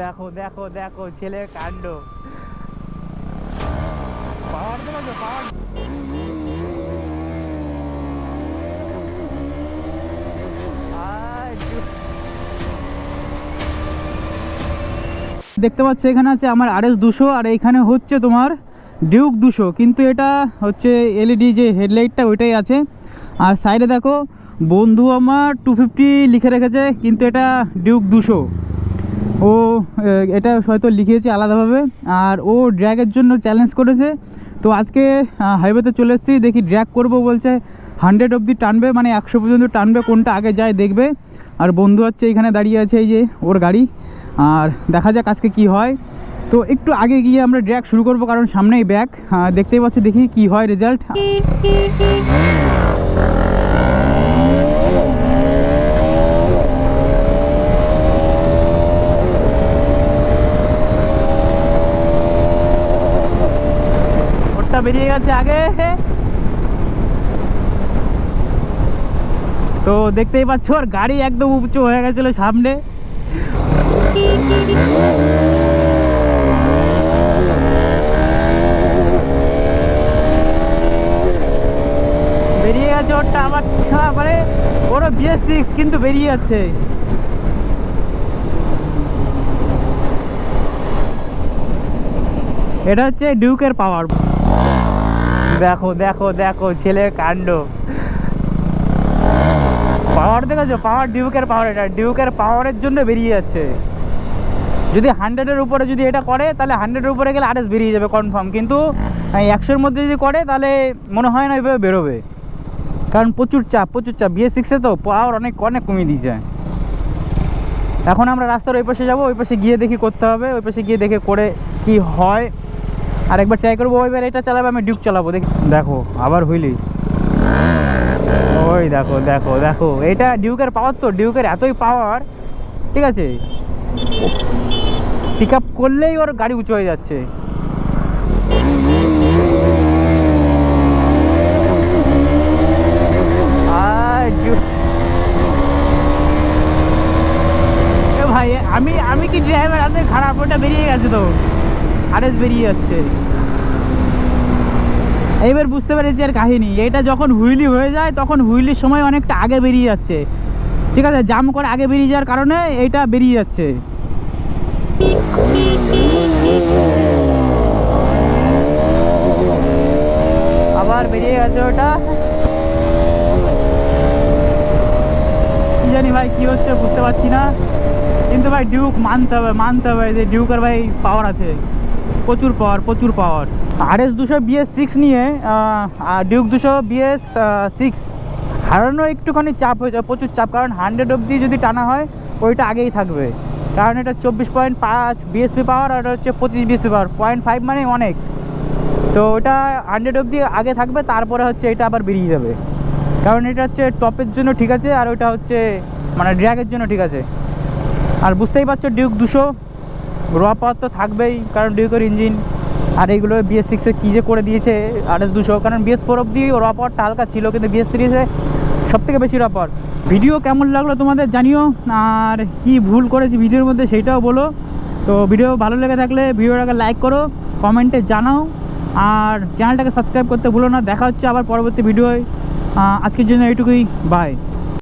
দেখো দেখো দেখো ছেলের কাণ্ড, পাওয়ার দেখো পাওয়ার। দেখতে পাচ্ছ এখানে আছে আমার RS 200 আর এইখানে হচ্ছে তোমার ডিউক 200, কিন্তু এটা হচ্ছে LED যে হেডলাইটটা ওইটাই আছে। আর সাইডে দেখো বন্ধু আমার 250 লিখে রেখেছে, কিন্তু এটা ডিউক 200। ও এটা হয়তো লিখিয়েছে আলাদাভাবে, আর ও ড্র্যাগের জন্য চ্যালেঞ্জ করেছে। তো আজকে হাইওয়েতে চলে এসেছি, দেখি ড্র্যাগ করব বলছে। 100 অবধি টানবে, মানে 100 পর্যন্ত টানবে, কোনটা আগে যায় দেখবে। আর বন্ধু হচ্ছে এইখানে দাঁড়িয়ে আছে, এই যে ওর গাড়ি। আর দেখা যাক আজকে কি হয়। তো একটু আগে গিয়ে আমরা ড্র্যাগ শুরু করব, কারণ সামনেই ব্যাক দেখতেই পাচ্ছি, দেখি কি হয় রেজাল্ট। ওরটা বেরিয়ে গেছে আগে। তো দেখতেই পাচ্ছ ওর গাড়ি একদম উঁচু হয়ে গেছিল সামনে। বেরিয়ে গেছে ওরটা আমার, মানে ওরও BS6 কিন্তু বেরিয়ে যাচ্ছে। এটা হচ্ছে ডিউকের পাওয়ার। দেখো দেখো দেখো ছেলের কাণ্ড, পাওয়ার দেখেছো, পাওয়ার ডিউকের পাওয়ার। এটা ডিউকের পাওয়ারের জন্য বেরিয়ে যাচ্ছে। যদি 100-এর উপরে যদি এটা করে, তাহলে 100-এর উপরে গেলে RS বেরিয়ে যাবে কনফার্ম, কিন্তু 100-এর মধ্যে যদি করে তাহলে মনে হয় না এইভাবে বেরোবে, কারণ প্রচুর চাপ প্রচুর চাপ। BS6-এ তো পাওয়ার অনেক অনেক কমিয়ে দিয়েছে। এখন আমরা রাস্তার ওই পাশে যাবো, ওই পাশে গিয়ে দেখি করতে হবে, ওই পাশে গিয়ে দেখে করে কি হয়। আর একবার ট্রাই করবো, ওইবার এটা চালাবে, আমি ডিউক চালাবো। দেখি, দেখো আবার হুইলি, ওই দেখো দেখো দেখো, এটা ডিউকের পাওয়ার। তো ডিউকের এতই পাওয়ার, ঠিক আছে, পিক আপ করলেই ওর গাড়ি উঁচু হয়ে যাচ্ছে। ভাই আমি কি ড্রাইভার হাতে খারাপ? ওটা বেরিয়ে গেছে তো, RS বেরিয়ে যাচ্ছে। এইবার বুঝতে পেরেছি আর কাহিনী। এটা যখন হুইলি হয়ে যায়, তখন হুইলির সময় অনেকটা আগে বেরিয়ে যাচ্ছে, ঠিক আছে, জাম করে আগে বেরিয়ে যাওয়ার কারণে এইটা বেরিয়ে যাচ্ছে। আবার বেরিয়ে গেছে ওটা, কি জানি ভাই কি হচ্ছে বুঝতে পারছি না। কিন্তু ভাই ডিউক মানতে হবে যে ডিউকের ভাই পাওয়ার আছে, প্রচুর পাওয়ার প্রচুর পাওয়ার। RS 200 BS6 নিয়ে ডিউক 200 BS6 হারানো একটুখানি চাপ হয়ে যায়, প্রচুর চাপ, কারণ 100 অবধি যদি টানা হয় ওইটা আগেই থাকবে, কারণ এটা 24.5 BSP পাওয়ার, আর হচ্ছে 25 BSP পাওয়ার, 0.5 মানে অনেক। তো ওটা 100 অবধি আগে থাকবে, তারপরে হচ্ছে এটা আবার বেরিয়ে যাবে, কারণ এটা হচ্ছে টপের জন্য ঠিক আছে, আর ওইটা হচ্ছে মানে ড্র্যাগের জন্য ঠিক আছে। আর বুঝতেই পারছো ডিউক 200 র পাওয়ার তো থাকবেই, কারণ ডিউকের ইঞ্জিন। আর এইগুলো BS6-এ কী যে করে দিয়েছে RS 200, কারণ BS4 অবধি র পাওয়ারটা হালকা ছিল, কিন্তু BS3-এ সবথেকে বেশি র পাওয়ার। ভিডিও কেমন লাগলো তোমাদের জানিও, আর কি ভুল করেছি ভিডিওর মধ্যে সেইটাও বলো। তো ভিডিও ভালো লেগে থাকলে ভিডিওটাকে লাইক করো, কমেন্টে জানাও, আর চ্যানেলটাকে সাবস্ক্রাইব করতে ভুলো না। দেখা হচ্ছে আবার পরবর্তী ভিডিওয়। আজকের জন্য এইটুকুই, বাই।